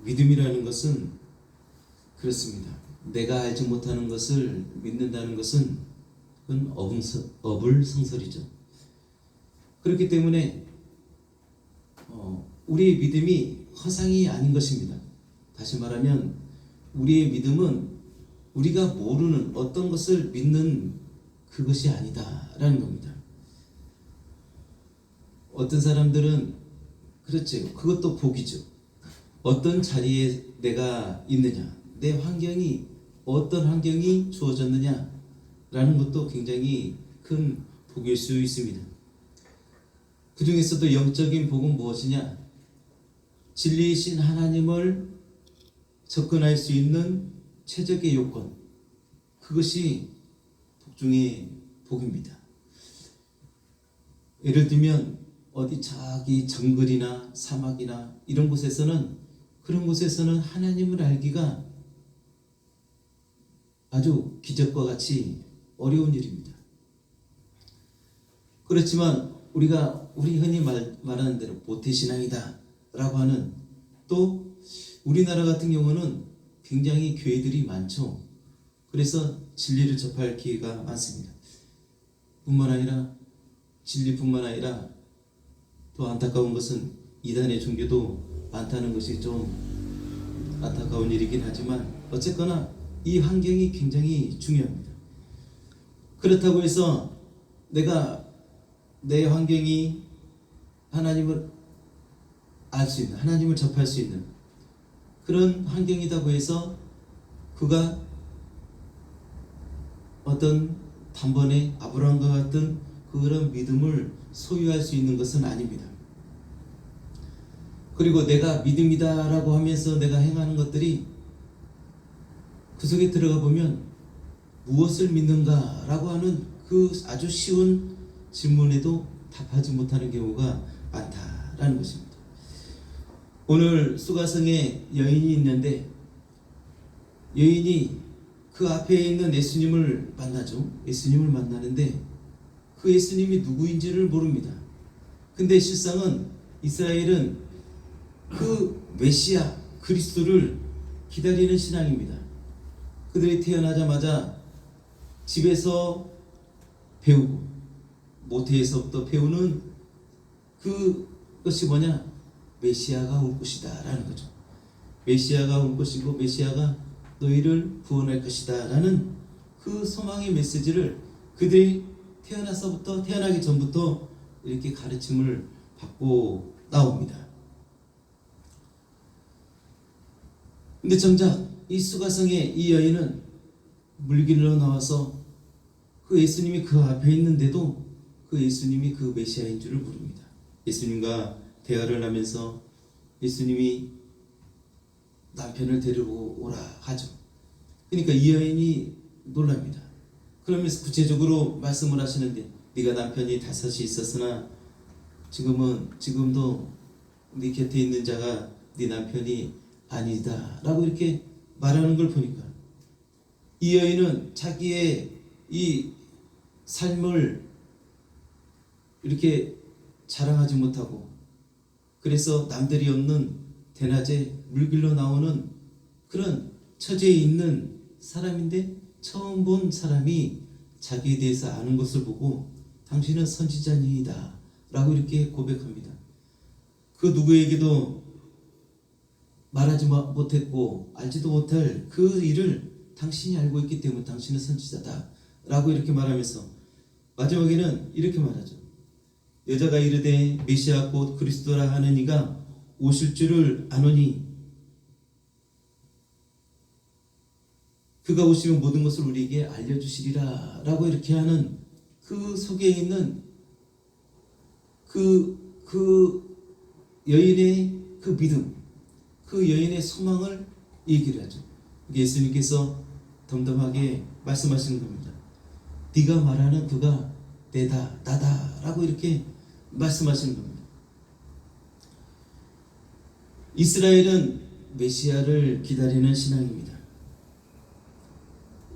믿음이라는 것은 그렇습니다. 내가 알지 못하는 것을 믿는다는 것은 그건 어불성설이죠. 그렇기 때문에 우리의 믿음이 허상이 아닌 것입니다. 다시 말하면 우리의 믿음은 우리가 모르는 어떤 것을 믿는 그것이 아니다라는 겁니다. 어떤 사람들은 그렇죠. 그것도 복이죠. 어떤 자리에 내가 있느냐, 내 환경이 어떤 환경이 주어졌느냐라는 것도 굉장히 큰 복일 수 있습니다. 그 중에서도 영적인 복은 무엇이냐? 진리이신 하나님을 접근할 수 있는 최적의 요건, 그것이 복 중의 복입니다. 예를 들면 어디 저기 정글이나 사막이나 이런 곳에서는, 그런 곳에서는 하나님을 알기가 아주 기적과 같이 어려운 일입니다. 그렇지만 우리 흔히 말하는 대로 모태신앙이다 라고 하는, 또 우리나라 같은 경우는 굉장히 교회들이 많죠. 그래서 진리를 접할 기회가 많습니다. 뿐만 아니라 진리뿐만 아니라 또 안타까운 것은 이단의 종교도 많다는 것이 좀 안타까운 일이긴 하지만, 어쨌거나 이 환경이 굉장히 중요합니다. 그렇다고 해서 내가 내 환경이 하나님을 알 수 있는, 하나님을 접할 수 있는 그런 환경이라고 해서 그가 어떤 단번에 아브라함과 같은 그런 믿음을 소유할 수 있는 것은 아닙니다. 그리고 내가 믿음이다 라고 하면서 내가 행하는 것들이 그 속에 들어가 보면 무엇을 믿는가 라고 하는 그 아주 쉬운 질문에도 답하지 못하는 경우가 많다라는 것입니다. 오늘 수가성에 여인이 있는데, 여인이 그 앞에 있는 예수님을 만나죠. 예수님을 만나는데 그 예수님이 누구인지를 모릅니다. 근데 실상은 이스라엘은 그 메시아 그리스도를 기다리는 신앙입니다. 그들이 태어나자마자 집에서 배우고 모태에서부터 배우는 그것이 뭐냐? 메시아가 올 것이다 라는 거죠. 메시아가 올 것이고 메시아가 너희를 구원할 것이다 라는 그 소망의 메시지를 그들이 태어나기 전부터 이렇게 가르침을 받고 나옵니다. 근데 정작 이 수가성의 이 여인은 물길로 나와서 그 예수님이 그 앞에 있는데도 그 예수님이 그 메시아인 줄을 모릅니다. 예수님과 대화를 하면서 예수님이 남편을 데리고 오라 하죠. 그러니까 이 여인이 놀랍니다. 그러면서 구체적으로 말씀을 하시는데, 네가 남편이 5이 있었으나 지금도 네 곁에 있는 자가 네 남편이 아니다 라고 이렇게 말하는 걸 보니까, 이 여인은 자기의 이 삶을 이렇게 자랑하지 못하고, 그래서 남들이 없는 대낮에 물길로 나오는 그런 처지에 있는 사람인데, 처음 본 사람이 자기에 대해서 아는 것을 보고 당신은 선지자니이다 라고 이렇게 고백합니다. 그 누구에게도 말하지 못했고 알지도 못할 그 일을 당신이 알고 있기 때문에 당신은 선지자다 라고 이렇게 말하면서 마지막에는 이렇게 말하죠. 여자가 이르되 메시아 곧 그리스도라 하는 이가 오실 줄을 아노니 그가 오시면 모든 것을 우리에게 알려주시리라 라고 이렇게 하는 그 속에 있는 그 여인의 그 믿음, 그 여인의 소망을 얘기를 하죠. 예수님께서 덤덤하게 말씀하시는 겁니다. 네가 말하는 그가 내다 나다 라고 이렇게 말씀하시는 겁니다. 이스라엘은 메시아를 기다리는 신앙입니다.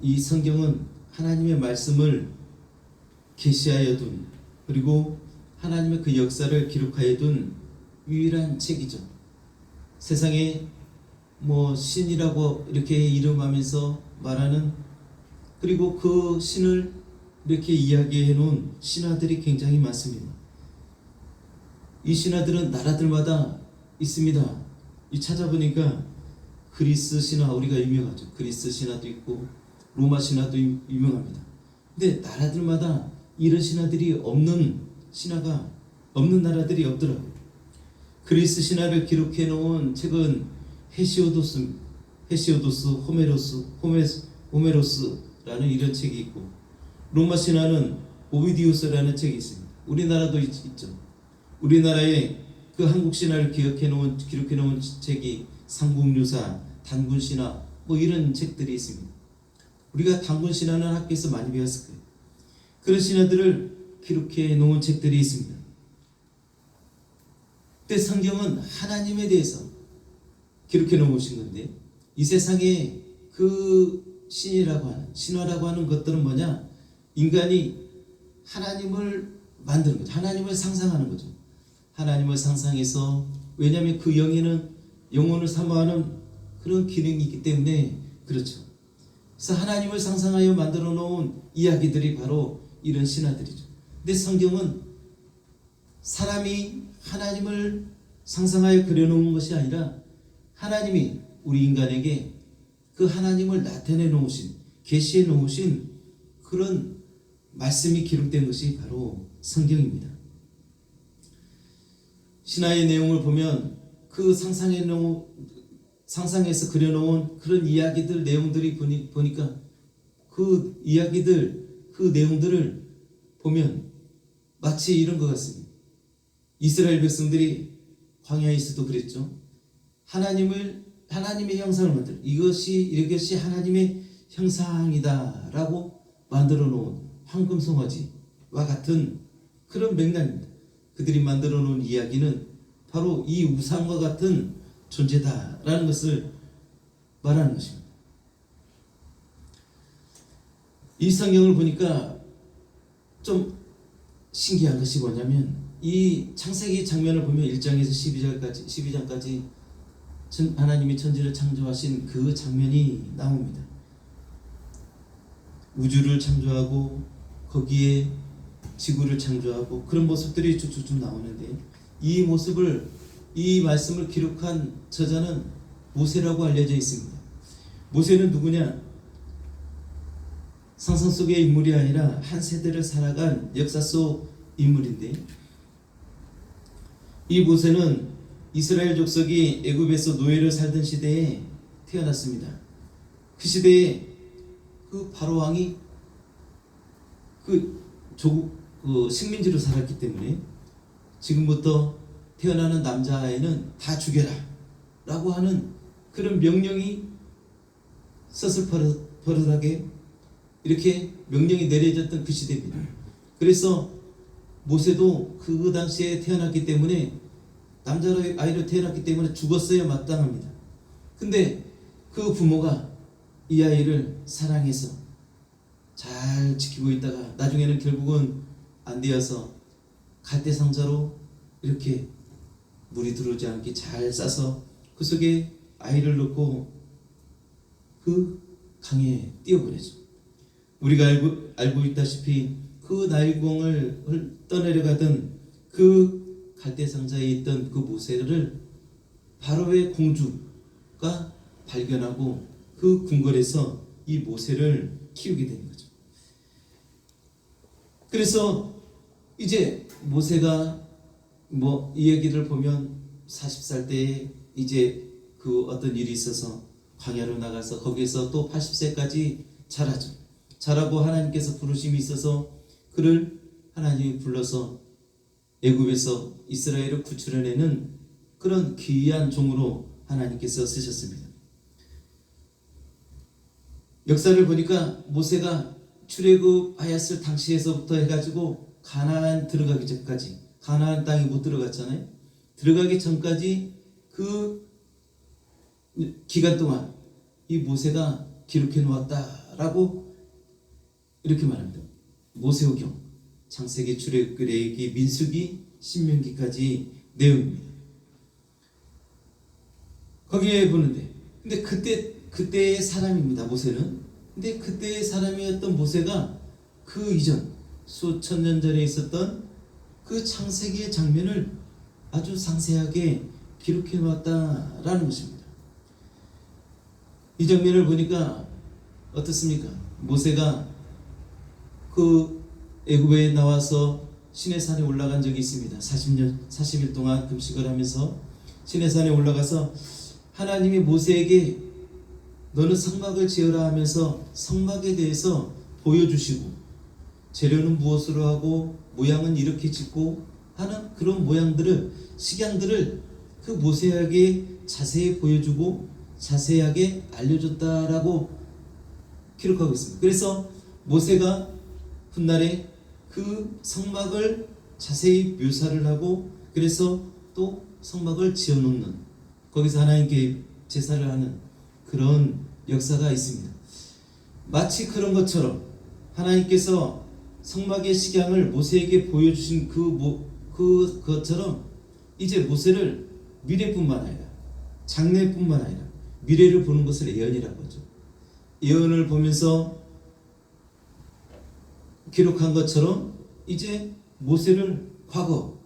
이 성경은 하나님의 말씀을 계시하여 둔, 그리고 하나님의 그 역사를 기록하여 둔 유일한 책이죠. 세상에 뭐 신이라고 이렇게 이름하면서 말하는, 그리고 그 신을 이렇게 이야기해 놓은 신화들이 굉장히 많습니다. 이 신화들은 나라들마다 있습니다. 이 찾아보니까 그리스 신화, 우리가 유명하죠. 그리스 신화도 있고 로마 신화도 유명합니다. 근데 나라들마다 이런 신화들이 없는 신화가 없는 나라들이 없더라고요. 그리스 신화를 기록해 놓은 책은 헤시오도스, 호메로스라는 이런 책이 있고, 로마 신화는 오비디우스라는 책이 있습니다. 우리나라도 있죠. 우리나라에 그 한국 신화를 기록해 놓은 책이 삼국유사, 단군 신화 뭐 이런 책들이 있습니다. 우리가 단군 신화는 학교에서 많이 배웠을 거예요. 그런 신화들을 기록해 놓은 책들이 있습니다. 근데 성경은 하나님에 대해서 기록해 놓으신 건데, 이 세상에 그 신이라고 하는, 신화라고 하는 것들은 뭐냐? 인간이 하나님을 만드는 거죠. 하나님을 상상하는 거죠. 하나님을 상상해서, 왜냐하면 그 영에는 영혼을 사모하는 그런 기능이 있기 때문에 그렇죠. 그래서 하나님을 상상하여 만들어 놓은 이야기들이 바로 이런 신화들이죠. 근데 성경은 사람이 하나님을 상상하여 그려놓은 것이 아니라 하나님이 우리 인간에게 그 하나님을 나타내 놓으신, 계시해 놓으신 그런 말씀이 기록된 것이 바로 성경입니다. 신화의 내용을 보면 그 상상해서 그려놓은 그런 이야기들, 내용들이 보니까 그 이야기들, 그 내용들을 보면 마치 이런 것 같습니다. 이스라엘 백성들이 광야에서도 그랬죠. 하나님의 형상을 만들, 이것이 하나님의 형상이다라고 만들어 놓은 황금송아지와 같은 그런 맥락입니다. 그들이 만들어 놓은 이야기는 바로 이 우상과 같은 존재다라는 것을 말하는 것입니다. 이 성경을 보니까 좀 신기한 것이 뭐냐면, 이 창세기 장면을 보면 1장에서 12장까지 하나님이 천지를 창조하신 그 장면이 나옵니다. 우주를 창조하고 거기에 지구를 창조하고 그런 모습들이 쭉쭉쭉 나오는데, 이 말씀을 기록한 저자는 모세라고 알려져 있습니다. 모세는 누구냐? 상상 속의 인물이 아니라 한 세대를 살아간 역사 속 인물인데, 이 모세는 이스라엘 족속이 애굽에서 노예를 살던 시대에 태어났습니다. 그 시대에 그 바로 왕이 식민지로 살았기 때문에 지금부터 태어나는 남자아이는 다 죽여라 라고 하는 그런 명령이 서슬퍼릇하게 이렇게 명령이 내려졌던 그 시대입니다. 그래서 모세도 그 당시에 태어났기 때문에, 남자아이로 태어났기 때문에 죽었어야 마땅합니다. 근데 그 부모가 이 아이를 사랑해서 잘 지키고 있다가 나중에는 결국은 안 되어서 갈대상자로 이렇게 물이 들어오지 않게 잘 싸서 그 속에 아이를 넣고 그 강에 띄워보내죠. 우리가 알고 있다시피 그 나일강을 떠내려가던 그 갈대상자에 있던 그 모세를 바로의 공주가 발견하고 그 궁궐에서 이 모세를 키우게 되는 거죠. 그래서 이제 모세가 이 얘기를 보면 40살 때에 이제 그 어떤 일이 있어서 광야로 나가서 거기에서 또 80세까지 자라죠. 자라고 하나님께서 부르심이 있어서 그를 하나님이 불러서 애굽에서 이스라엘을 구출해내는 그런 귀한 종으로 하나님께서 쓰셨습니다. 역사를 보니까 모세가 출애굽하였을 당시에서부터 해가지고 가나안 들어가기 전까지, 가나안 땅에 못 들어갔잖아요. 들어가기 전까지 그 기간 동안 이 모세가 기록해 놓았다라고 이렇게 말합니다. 모세오경, 창세기, 출애굽기, 레위기, 민수기, 신명기까지 내용입니다. 거기에 보는데 근데 그때의 사람입니다. 모세는. 근데 그때의 사람이었던 모세가 그 이전 수천 년 전에 있었던 그 창세기의 장면을 아주 상세하게 기록해 놓았다라는 것입니다. 이 장면을 보니까 어떻습니까? 모세가 그 애굽에 나와서 시내산에 올라간 적이 있습니다. 40일 동안 금식을 하면서 시내산에 올라가서 하나님이 모세에게 너는 성막을 지어라 하면서 성막에 대해서 보여주시고 재료는 무엇으로 하고 모양은 이렇게 짓고 하는 그런 모양들을 식양들을 그 모세에게 자세히 보여주고 자세하게 알려줬다라고 기록하고 있습니다. 그래서 모세가 훗날에 그 성막을 자세히 묘사를 하고 그래서 또 성막을 지어놓는 거기서 하나님께 제사를 하는 그런 역사가 있습니다. 마치 그런 것처럼 하나님께서 성막의 식양을 모세에게 보여주신 그것처럼 이제 모세를 미래뿐만 아니라 장래뿐만 아니라 미래를 보는 것을 예언이라고 하죠. 예언을 보면서 기록한 것처럼 이제 모세를 과거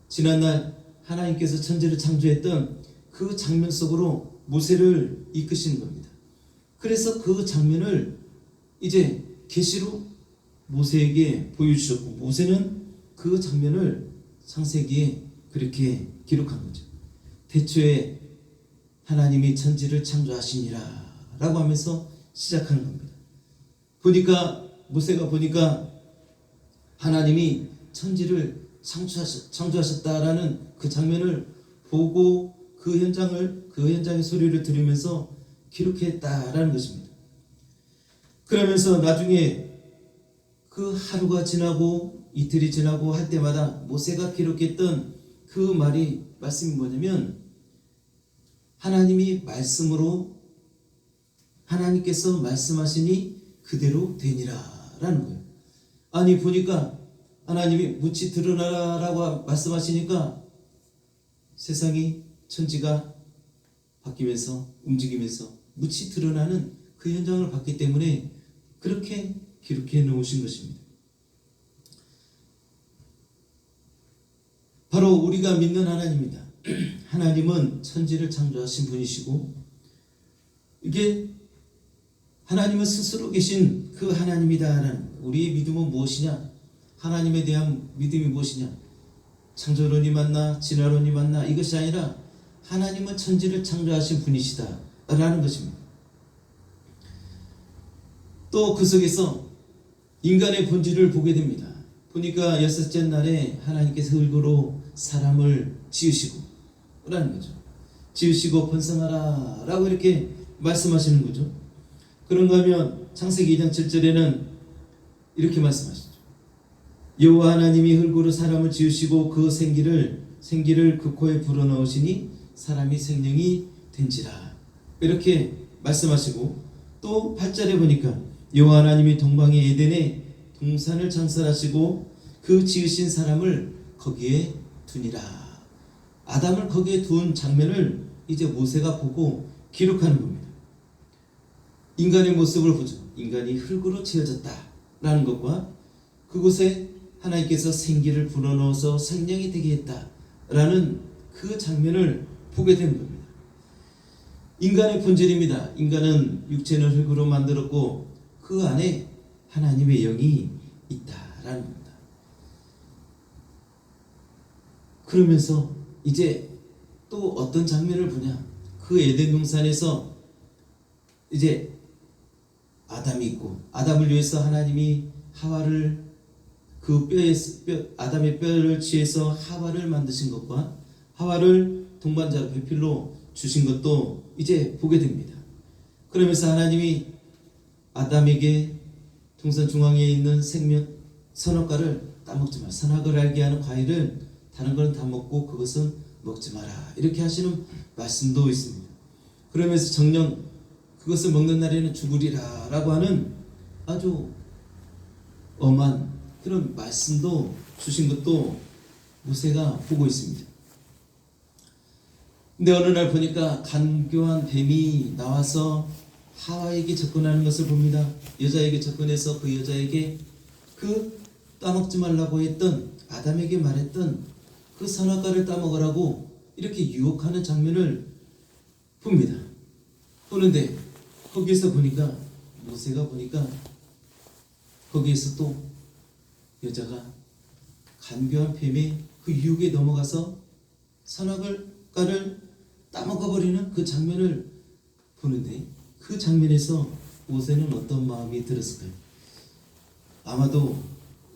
지난날 하나님께서 천지를 창조했던 그 장면 속으로 모세를 이끄시는 겁니다. 그래서 그 장면을 이제 계시로 모세에게 보여주셨고 모세는 그 장면을 창세기에 그렇게 기록한 거죠. 태초에 하나님이 천지를 창조하시니라 라고 하면서 시작하는 겁니다. 모세가 보니까 하나님이 천지를 창조하셨다라는 그 장면을 보고 그 현장의 소리를 들으면서 기록했다라는 것입니다. 그러면서 나중에 그 하루가 지나고 이틀이 지나고 할 때마다 모세가 기록했던 그 말씀이 뭐냐면 하나님이 말씀으로 하나님께서 말씀하시니 그대로 되니라 라는 거예요. 아니 보니까 하나님이 묻히 드러나라고 말씀하시니까 세상이 천지가 바뀌면서 움직이면서 묻히 드러나는 그 현장을 봤기 때문에 그렇게 기록해 놓으신 것입니다. 바로 우리가 믿는 하나님입니다. 하나님은 천지를 창조하신 분이시고 이게 하나님은 스스로 계신 그 하나님이다라는 우리의 믿음은 무엇이냐? 하나님에 대한 믿음이 무엇이냐? 창조론이 맞나 진화론이 맞나 이것이 아니라 하나님은 천지를 창조하신 분이시다 라는 것입니다. 또 그 속에서 인간의 본질을 보게 됩니다. 보니까 여섯째 날에 하나님께서 흙으로 사람을 지으시고 라는 거죠. 지으시고 번성하라 라고 이렇게 말씀하시는 거죠. 그런가 하면 창세기 2장 7절에는 이렇게 말씀하시죠. 여호와 하나님이 흙으로 사람을 지으시고 그 생기를 그 코에 불어넣으시니 사람이 생명이 된지라 이렇게 말씀하시고 또 8절에 보니까 여호와 하나님이 동방의 에덴에 동산을 창설하시고 그 지으신 사람을 거기에 두니라. 아담을 거기에 둔 장면을 이제 모세가 보고 기록하는 겁니다. 인간의 모습을 보죠. 인간이 흙으로 지어졌다라는 것과 그곳에 하나님께서 생기를 불어넣어서 생명이 되게 했다라는 그 장면을 보게 된 겁니다. 인간의 본질입니다. 인간은 육체는 흙으로 만들었고 그 안에 하나님의 영이 있다라는 겁니다. 그러면서 이제 또 어떤 장면을 보냐? 그 에덴 동산에서 이제 아담이 있고 아담을 위해서 하나님이 하와를 그 아담의 뼈를 취해서 하와를 만드신 것과 하와를 동반자로 배필로 주신 것도 이제 보게 됩니다. 그러면서 하나님이 아담에게 동산 중앙에 있는 생명 선악과를 따먹지 마라. 선악을 알게 하는 과일을 다른 거는 다 먹고 그것은 먹지 마라. 이렇게 하시는 말씀도 있습니다. 그러면서 정녕 그것을 먹는 날에는 죽으리라 라고 하는 아주 엄한 그런 말씀도 주신 것도 모세가 보고 있습니다. 근데 어느 날 보니까 간교한 뱀이 나와서 하와에게 접근하는 것을 봅니다. 여자에게 접근해서 그 여자에게 그 따먹지 말라고 했던, 아담에게 말했던 그 선악과를 따먹으라고 이렇게 유혹하는 장면을 봅니다. 보는데 거기에서 보니까, 모세가 보니까 거기에서 또 여자가 간교한 뱀의 그 유혹에 넘어가서 선악과를 따먹어버리는 그 장면을 보는데, 그 장면에서 모세는 어떤 마음이 들었을까요? 아마도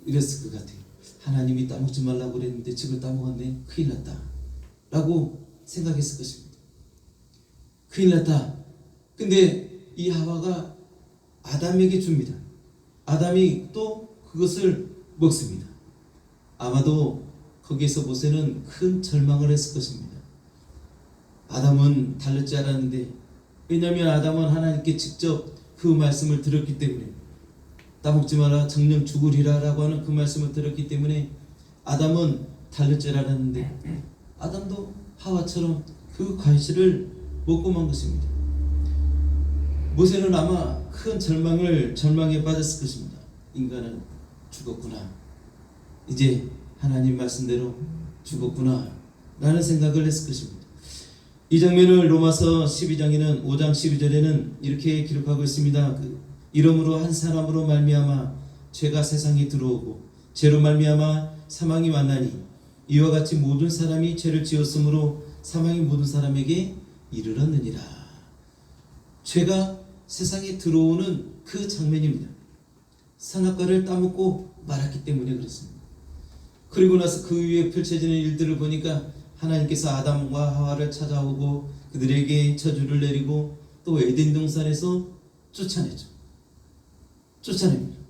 이랬을 것 같아요. 하나님이 따먹지 말라고 그랬는데 지금 따먹었네, 큰일 났다 라고 생각했을 것입니다. 큰일 났다. 근데 이 하와가 아담에게 줍니다. 아담이 또 그것을 먹습니다. 아마도 거기에서 모세는 큰 절망을 했을 것입니다. 아담은 달릴 줄 알았는데, 왜냐하면 아담은 하나님께 직접 그 말씀을 들었기 때문에, 따먹지 마라 정령 죽으리라 라고 하는 그 말씀을 들었기 때문에 아담은 달릴 줄 알았는데, 아담도 하와처럼 그 과실을 먹고 만 것입니다. 모세는 아마 큰 절망에 빠졌을 것입니다. 인간은 죽었구나, 이제 하나님 말씀대로 죽었구나 라는 생각을 했을 것입니다. 이 장면을 로마서 12장에는 5장 12절에는 이렇게 기록하고 있습니다. 이러므로 한 사람으로 말미암아 죄가 세상에 들어오고 죄로 말미암아 사망이 왔나니 이와 같이 모든 사람이 죄를 지었으므로 사망이 모든 사람에게 이르렀느니라. 죄가 세상에 들어오는 그 장면입니다. 선악과를 따먹고 말았기 때문에 그렇습니다. 그리고 나서 그 위에 펼쳐지는 일들을 보니까 하나님께서 아담과 하와를 찾아오고 그들에게 저주를 내리고 또 에덴 동산에서 쫓아냅니다.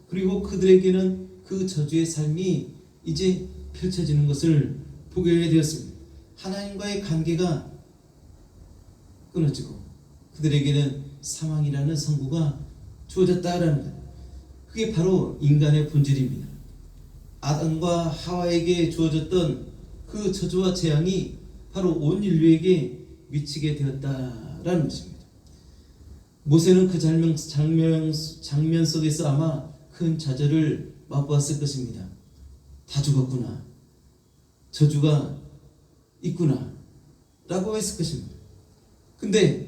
그리고 그들에게는 그 저주의 삶이 이제 펼쳐지는 것을 보게 되었습니다. 하나님과의 관계가 끊어지고 그들에게는 사망이라는 선고가 주어졌다라는 것. 그게 바로 인간의 본질입니다. 아담과 하와에게 주어졌던 그 저주와 재앙이 바로 온 인류에게 미치게 되었다라는 것입니다. 모세는 그 장면 속에서 아마 큰 좌절을 맛보았을 것입니다. 다 죽었구나, 저주가 있구나 라고 했을 것입니다. 근데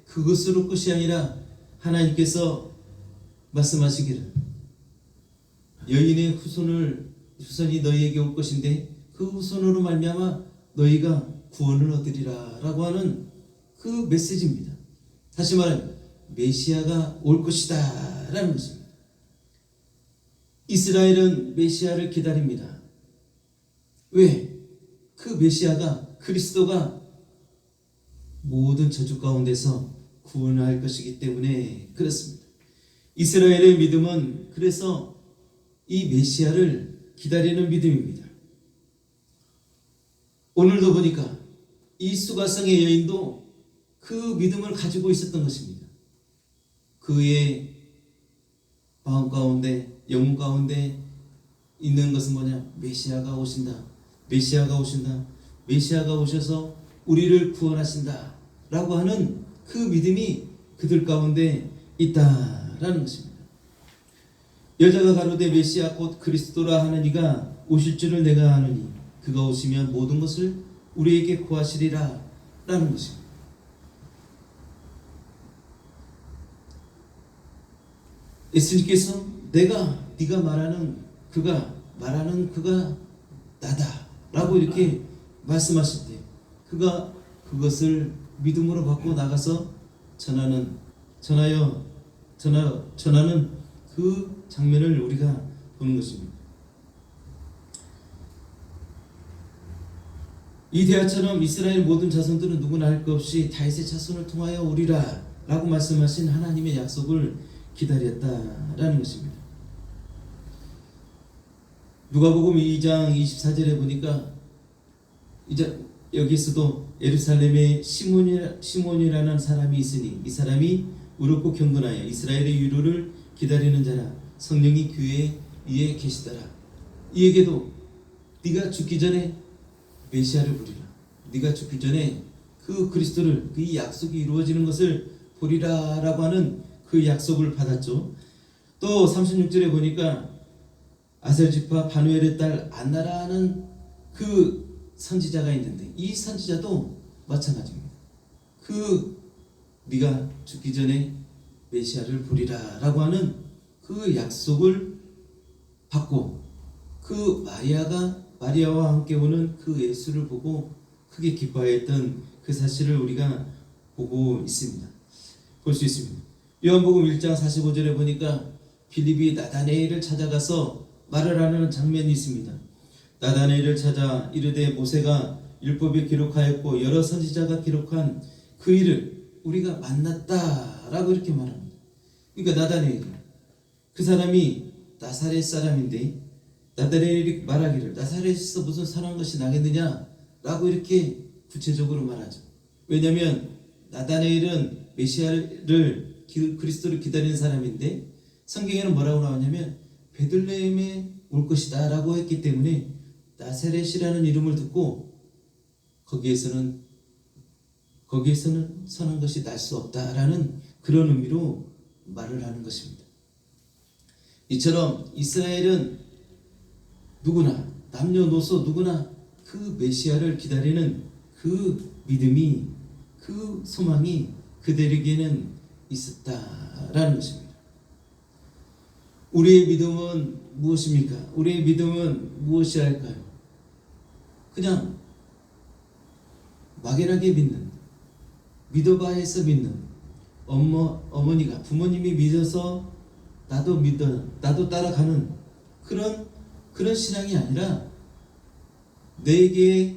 그것으로 끝이 아니라 하나님께서 말씀하시기를 여인의 후손이 너희에게 올 것인데 그 후손으로 말미암아 너희가 구원을 얻으리라 라고 하는 그 메시지입니다. 다시 말하면 메시아가 올 것이다 라는 것입니다. 이스라엘은 메시아를 기다립니다. 왜? 그 메시아가, 그리스도가 모든 저주 가운데서 구원할 것이기 때문에 그렇습니다. 이스라엘의 믿음은 그래서 이 메시아를 기다리는 믿음입니다. 오늘도 보니까 이 수가성의 여인도 그 믿음을 가지고 있었던 것입니다. 그의 마음 가운데, 영혼 가운데 있는 것은 뭐냐? 메시아가 오신다. 메시아가 오신다. 메시아가 오셔서 우리를 구원하신다 라고 하는 그 믿음이 그들 가운데 있다라는 것입니다. 여자가 가로되 메시아 곧 그리스도라 하는 이가 오실 줄을 내가 아느니 그가 오시면 모든 것을 우리에게 구하시리라 라는 것입니다. 예수님께서 네가 말하는 그가 나다 라고 이렇게 말씀하실 때 그가 그것을 믿음으로 받고 나가서 전하는 그 장면을 우리가 보는 것입니다. 이 대화처럼 이스라엘 모든 자손들은 누구나 할 것 없이 다윗의 자손을 통하여 오리라 라고 말씀하신 하나님의 약속을 기다렸다라는 것입니다. 누가복음 2장 24절에 보니까 이제 여기서도 예루살렘에 시몬이라는 사람이 있으니 이 사람이 의롭고 경건하여 이스라엘의 위로를 기다리는 자라 성령이 교회 위에 계시더라. 이에게도 네가 죽기 전에 메시아를 부리라. 네가 죽기 전에 그 그리스도를 이 약속이 이루어지는 것을 보리라라고 하는 그 약속을 받았죠. 또 36절에 보니까 아셀 지파 바누엘의 딸 안나라는 그 선지자가 있는데 이 선지자도 마찬가지입니다. 네가 죽기 전에 메시아를 보리라라고 하는 그 약속을 받고 그 마리아와 함께 오는 그 예수를 보고 크게 기뻐했던 그 사실을 우리가 보고 있습니다. 볼 수 있습니다. 요한복음 1장 45절에 보니까 빌립이 나다네엘을 찾아가서 말을 하는 장면이 있습니다. 나다네엘을 찾아 이르되 모세가 율법에 기록하였고 여러 선지자가 기록한 그 일을 우리가 만났다라고 이렇게 말합니다. 그러니까 나다네엘, 그 사람이 나사렛 사람인데 나다네엘이 말하기를 나사렛에서 무슨 선한 것이 나겠느냐라고 이렇게 구체적으로 말하죠. 왜냐하면 나다네엘은 메시아를 그리스도를 기다리는 사람인데 성경에는 뭐라고 나오냐면 베들레헴에 올 것이다 라고 했기 때문에 나사렛이라는 이름을 듣고 거기에서는 선한 것이 날 수 없다라는 그런 의미로 말을 하는 것입니다. 이처럼 이스라엘은 누구나 남녀노소 누구나 그 메시아를 기다리는 그 믿음이 그 소망이 그들에게는 있었다라는 것입니다. 우리의 믿음은 무엇입니까? 우리의 믿음은 무엇이 할까요? 그냥 막연하게 믿는, 믿어봐 해서 믿는, 어머니가 부모님이 믿어서 나도 따라가는 그런 신앙이 아니라 내게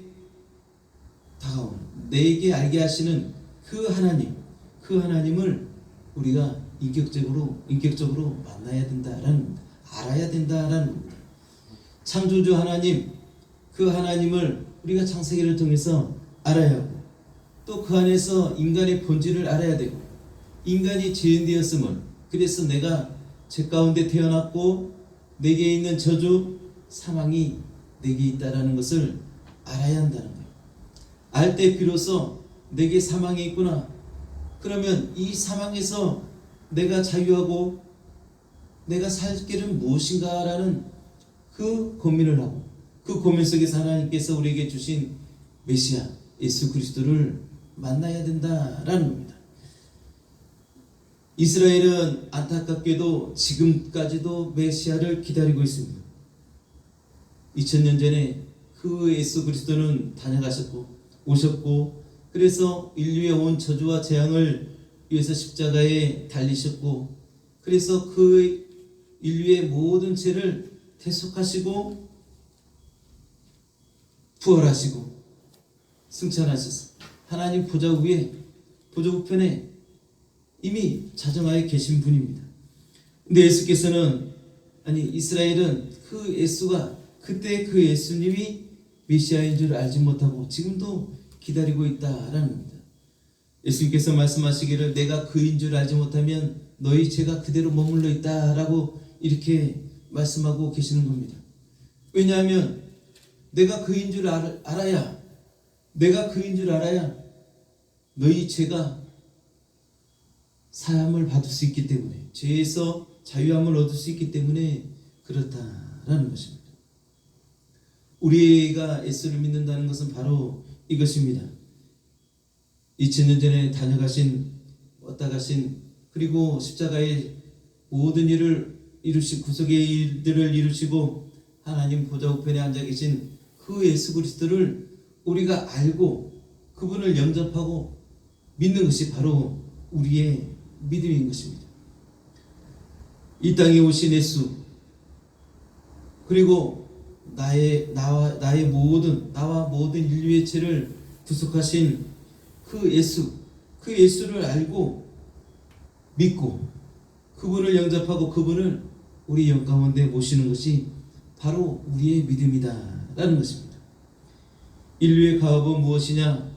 다가오는, 내게 알게 하시는 그 하나님을 우리가 인격적으로 만나야 된다라는, 알아야 된다라는 겁니다. 창조주 하나님, 그 하나님을 우리가 창세기를 통해서 알아야 하고 또 그 안에서 인간의 본질을 알아야 되고 인간이 죄인되었음을, 그래서 내가 죄 가운데 태어났고 내게 있는 저주, 사망이 내게 있다라는 것을 알아야 한다는 거예요. 알 때 비로소 내게 사망이 있구나. 그러면 이 사망에서 내가 자유하고 내가 살 길은 무엇인가라는 그 고민을 하고 그 고민 속에서 하나님께서 우리에게 주신 메시아 예수 그리스도를 만나야 된다라는 겁니다. 이스라엘은 안타깝게도 지금까지도 메시아를 기다리고 있습니다. 2000년 전에 그 예수 그리스도는 오셨고 그래서 인류의 온 저주와 재앙을 위해서 십자가에 달리셨고 그래서 그 인류의 모든 죄를 대속하시고 부활하시고 승천하셔서 하나님 보좌 우편에 이미 자정하에 계신 분입니다. 근데 이스라엘은 그 예수가 그때 그 예수님이 메시아인 줄 알지 못하고 지금도 기다리고 있다라는 겁니다. 예수님께서 말씀하시기를 내가 그인 줄 알지 못하면 너희 죄가 그대로 머물러 있다라고 이렇게 말씀하고 계시는 겁니다. 왜냐하면 내가 그인 줄 알아야 너희 죄가 사함을 받을 수 있기 때문에, 죄에서 자유함을 얻을 수 있기 때문에 그렇다라는 것입니다. 우리가 예수를 믿는다는 것은 바로 이것입니다. 2000년 전에 왔다 가신 그리고 십자가의 모든 일을 구속의 일들을 이루시고 하나님 보좌 우편에 앉아 계신 그 예수 그리스도를 우리가 알고 그분을 영접하고 믿는 것이 바로 우리의 믿음인 것입니다. 이 땅에 오신 예수, 그리고 나와 모든 인류의 죄를 구속하신 그 예수를 알고 믿고 그분을 영접하고 그분을 우리 영 가운데 모시는 것이 바로 우리의 믿음이다라는 것입니다. 인류의 가업은 무엇이냐?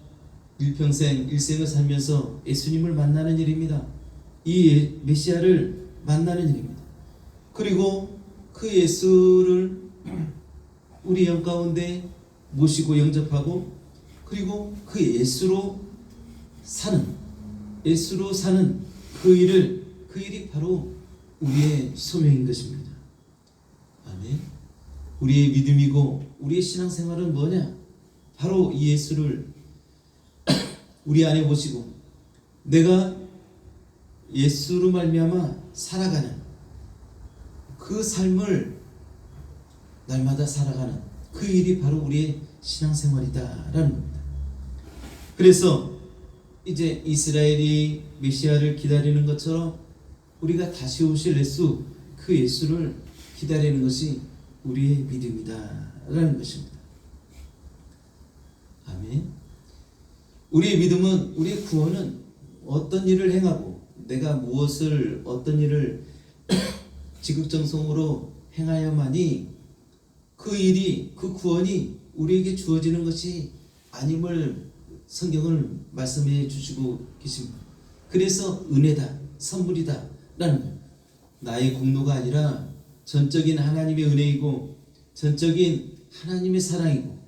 일생을 살면서 예수님을 만나는 일입니다. 이 메시아를 만나는 일입니다. 그리고 그 예수를 우리 영 가운데 모시고 영접하고 그리고 그 예수로 사는, 예수로 사는 그 일이 바로 우리의 소명인 것입니다. 아멘. 우리의 믿음이고 우리의 신앙생활은 뭐냐? 바로 이 예수를 우리 안에 모시고 내가 예수로 말미암아 살아가는 그 삶을 날마다 살아가는 그 일이 바로 우리의 신앙생활이다라는 겁니다. 그래서 이제 이스라엘이 메시아를 기다리는 것처럼 우리가 다시 오실 예수, 그 예수를 기다리는 것이 우리의 믿음이다라는 것입니다. 아멘. 우리의 믿음은, 우리의 구원은 어떤 일을 행하고 내가 무엇을 어떤 일을 지극정성으로 행하여만이 그 일이, 그 구원이 우리에게 주어지는 것이 아님을 성경을 말씀해 주시고 계십니다. 그래서 은혜다, 선물이다 라는 거예요. 나의 공로가 아니라 전적인 하나님의 은혜이고 전적인 하나님의 사랑이고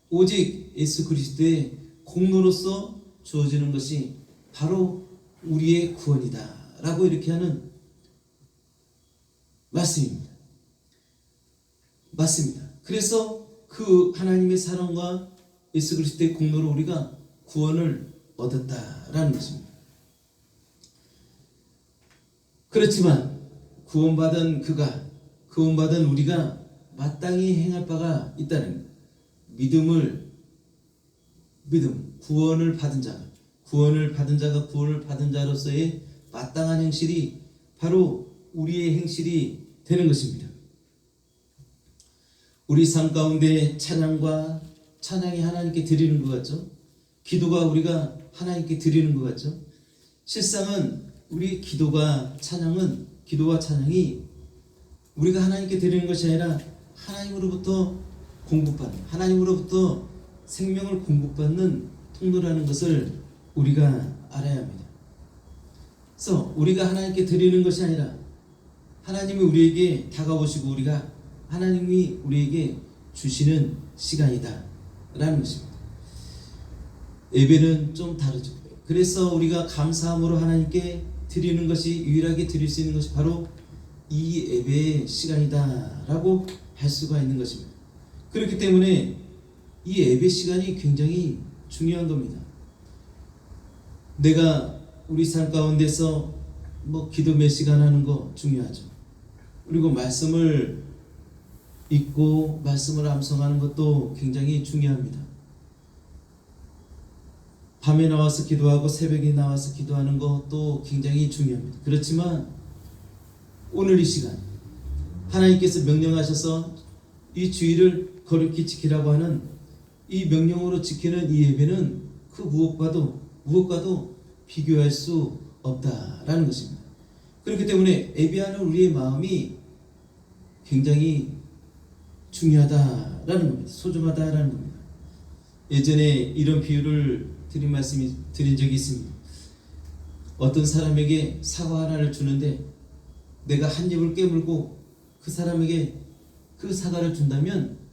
오직 예수 그리스도의 공로로서 주어지는 것이 바로 우리의 구원이다 라고 이렇게 하는 말씀입니다. 맞습니다. 그래서 그 하나님의 사랑과 예수 그리스도의 공로로 우리가 구원을 얻었다라는 것입니다. 그렇지만 구원받은 우리가 마땅히 행할 바가 있다는 구원을 받은 자가 구원을 받은 자로서의 마땅한 행실이 바로 우리의 행실이 되는 것입니다. 우리 삶 가운데 찬양이 하나님께 드리는 것 같죠? 기도가 우리가 하나님께 드리는 것 같죠? 실상은 우리 기도와 찬양이 우리가 하나님께 드리는 것이 아니라 하나님으로부터 하나님으로부터 생명을 공급받는 통로라는 것을 우리가 알아야 합니다. 그래서 우리가 하나님께 드리는 것이 아니라 하나님이 우리에게 다가오시고 하나님이 우리에게 주시는 시간이다 라는 것입니다. 예배는 좀 다르죠. 그래서 우리가 감사함으로 하나님께 드리는 것이 유일하게 드릴 수 있는 것이 바로 이 예배의 시간이다 라고 할 수가 있는 것입니다. 그렇기 때문에 이 예배 시간이 굉장히 중요한 겁니다. 내가 우리 삶 가운데서 기도 몇 시간 하는 거 중요하죠. 그리고 말씀을 읽고 말씀을 암송하는 것도 굉장히 중요합니다. 밤에 나와서 기도하고 새벽에 나와서 기도하는 것도 굉장히 중요합니다. 그렇지만 오늘 이 시간 하나님께서 명령하셔서 이 주일을 거룩히 지키라고 하는 이 명령으로 지키는 이 예배는 그 무엇과도 비교할 수 없다라는 것입니다. 그렇기 때문에 예배하는 우리의 마음이 굉장히 중요하다라는 겁니다. 소중하다라는 겁니다. 예전에 이런 비유를 드린 적이 있습니다. 어떤 사람에게 사과 하나를 주는데 내가 한 입을 깨물고 그 사람에게 그 사과를 준다면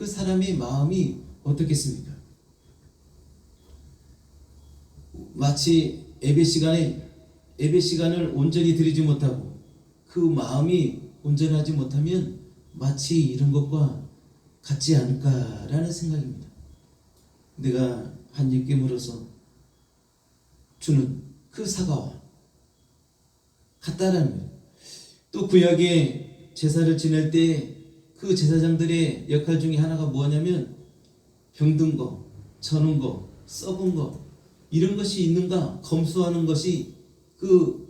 그 사람의 마음이 어떻겠습니까? 마치 예배 시간을 온전히 드리지 못하고 그 마음이 온전하지 못하면 마치 이런 것과 같지 않을까라는 생각입니다. 내가 한 입 깨물어서 주는 그 사과와 같다라는 거예요. 또 구약의 제사를 지낼 때 그 제사장들의 역할 중에 하나가 뭐냐면 병든 거, 저는 거, 썩은 거 이런 것이 있는가 검수하는 것이 그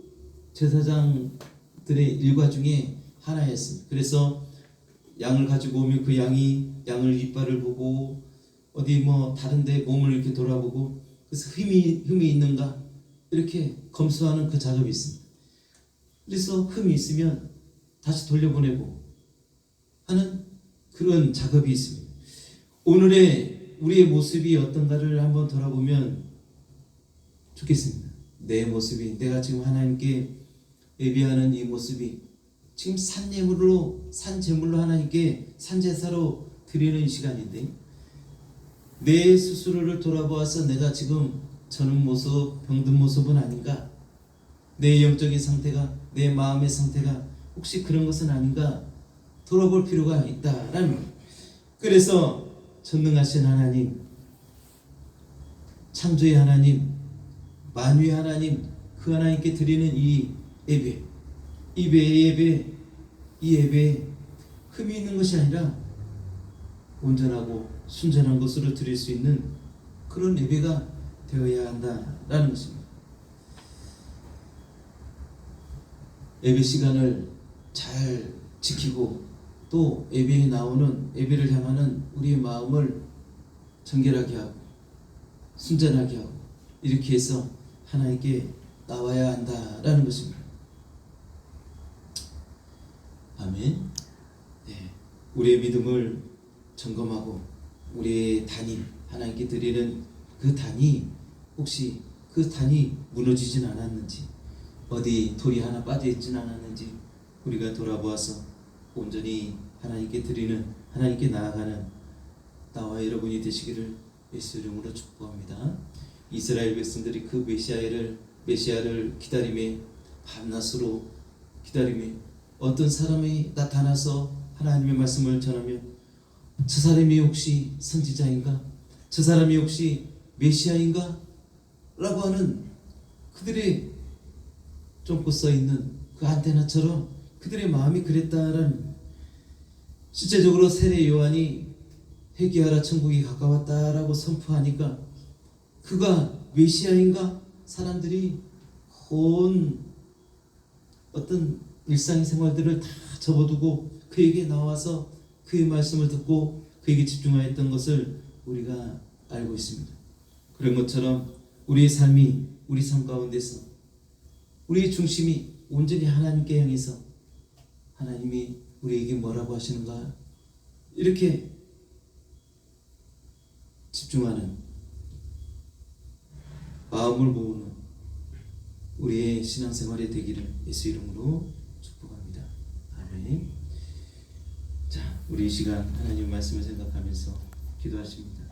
제사장들의 일과 중에 하나였습니다. 그래서 양을 가지고 오면 그 양을 이빨을 보고 어디 다른데 몸을 이렇게 돌아보고 그래서 흠이 있는가 이렇게 검수하는 그 작업이 있습니다. 그래서 흠이 있으면 다시 돌려보내고 하는 그런 작업이 있습니다. 오늘의 우리의 모습이 어떤가를 한번 돌아보면 좋겠습니다. 내 모습이 내가 지금 하나님께 예배하는 이 모습이 지금 산제물로 하나님께 산제사로 드리는 시간인데 내 스스로를 돌아보아서 내가 지금 저는 모습, 병든 모습은 아닌가? 내 영적인 상태가, 내 마음의 상태가 혹시 그런 것은 아닌가? 돌아볼 필요가 있다라는 거예요. 그래서 전능하신 하나님, 창조의 하나님, 만유의 하나님, 그 하나님께 드리는 이 예배, 이 예배에 흠이 있는 것이 아니라 온전하고 순전한 것으로 드릴 수 있는 그런 예배가 되어야 한다라는 것입니다. 예배 시간을 잘 지키고 또 예배에 나오는, 예배를 향하는 우리의 마음을 정결하게 하고 순전하게 하고 이렇게 해서 하나님께 나와야 한다라는 것입니다. 아멘. 네. 우리의 믿음을 점검하고 우리의 단이, 하나님께 드리는 그 단이 혹시 그 단이 무너지진 않았는지, 어디 돌이 하나 빠져 있진 않았는지 우리가 돌아보아서 온전히 하나님께 드리는, 하나님께 나아가는 나와 여러분이 되시기를 예수 이름으로 축복합니다. 이스라엘 백성들이 그 메시아를 기다림에, 밤낮으로 기다림에 어떤 사람이 나타나서 하나님의 말씀을 전하면 저 사람이 혹시 선지자인가? 저 사람이 혹시 메시아인가? 라고 하는 그들의 쫑긋 써있는 그 안테나처럼 그들의 마음이 그랬다라는, 실제적으로 세례 요한이 회개하라 천국이 가까웠다라고 선포하니까 그가 메시아인가? 사람들이 온 어떤 일상의 생활들을 다 접어두고 그에게 나와서 그의 말씀을 듣고 그에게 집중하였던 것을 우리가 알고 있습니다. 그런 것처럼 우리의 삶이, 우리 삶 가운데서 우리의 중심이 온전히 하나님께 향해서 하나님이 우리에게 뭐라고 하시는가 이렇게 집중하는, 마음을 모으는 우리의 신앙생활이 되기를 예수 이름으로 축복합니다. 아멘. 자, 우리 이 시간 하나님 말씀을 생각하면서 기도하십니다.